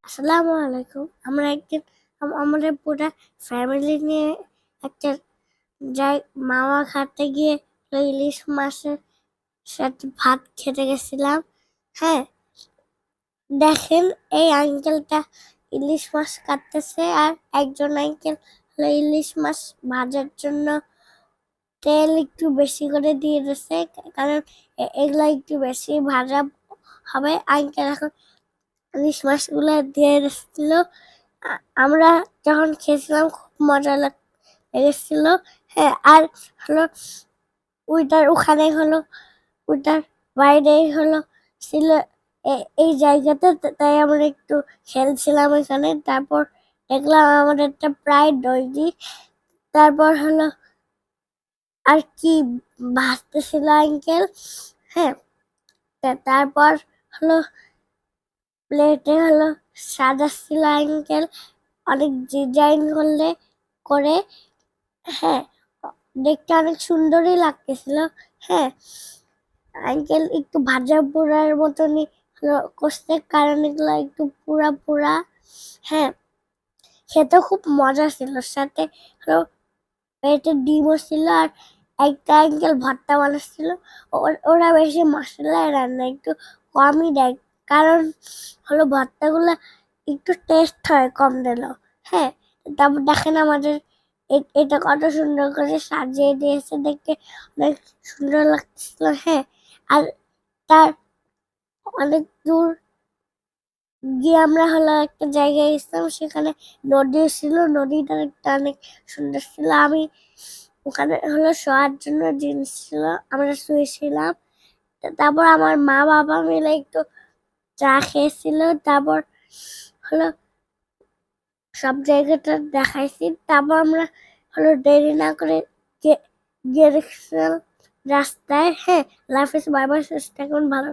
আসসালামু আলাইকুম। আমরা একদিন আমাদের পুরা ফ্যামিলি নিয়ে একটা যাই মামা খাতে গিয়ে ইলিশ মাছের সাথে ভাত খেতে গেছিলাম। হ্যাঁ, দেখেন এই আঙ্কেলটা ইলিশ মাছ কাটতেছে আর একজন আঙ্কেল ইলিশ মাছ ভাজার জন্য তেল একটু বেশি করে দিয়ে দিচ্ছে, কারণ এগুলা একটু বেশি ভাজা হবে। আঙ্কেল এখন ইলিশ মাছগুলো দিয়ে দিচ্ছিল। আমরা যখন খেয়েছিলাম খুব মজা লেগেছিল। হ্যাঁ, আর হলো ওখানে হলো ওইটার বাইরেই হলো ছিল এই জায়গাতে, তাই আমরা একটু খেলছিলাম এখানে। তারপর দেখলাম আমাদের একটা প্রায় তৈরি। তারপর হলো আর কি ভাসতেছিল আঙ্কেল। হ্যাঁ, তারপর হলো প্লেটে হলো সাজাচ্ছিল আঙ্কেল অনেক ডিজাইন করে। হ্যাঁ, দেখতে অনেক সুন্দরই লাগতেছিল। হ্যাঁ, আঙ্কেল একটু ভাজা পোড়ার মতনই কষতে, কারণ এগুলো একটু পুরা পুরা। হ্যাঁ, খেতে খুব মজা ছিল। সাথে পেটে ডিমও ছিল আর একটা আঙ্কেল ভর্তা বানাচ্ছিল। ওরা বেশি মশলায় রান্না একটু কমই দেয়, কারণ ভর্তাগুলো একটু টেস্ট হয় কম দিলেও। হ্যাঁ, তারপর দেখেন আমাদের এটা কত সুন্দর করে সাজিয়ে দিয়েছে, দেখতে অনেক সুন্দর লাগছিল। হ্যাঁ, আর তার অনেক দূর গিয়ে আমরা একটা জায়গায় গেছিলাম, সেখানে নদী ছিল। নদীটা একটা অনেক সুন্দর ছিল। আমি ওখানে শোয়ার জন্য জিনিস ছিল, আমরা শুয়েছিলাম। তারপর আমার মা বাবা মিলে একটু চা খেয়েছিল। তারপর হলো সব জায়গাটা দেখাইছি। তারপর আমরা দেরি না করে গিয়ে দেখছিলাম রাস্তায়। হ্যাঁ, লাইফ ইজ বাই বাই, ভালো।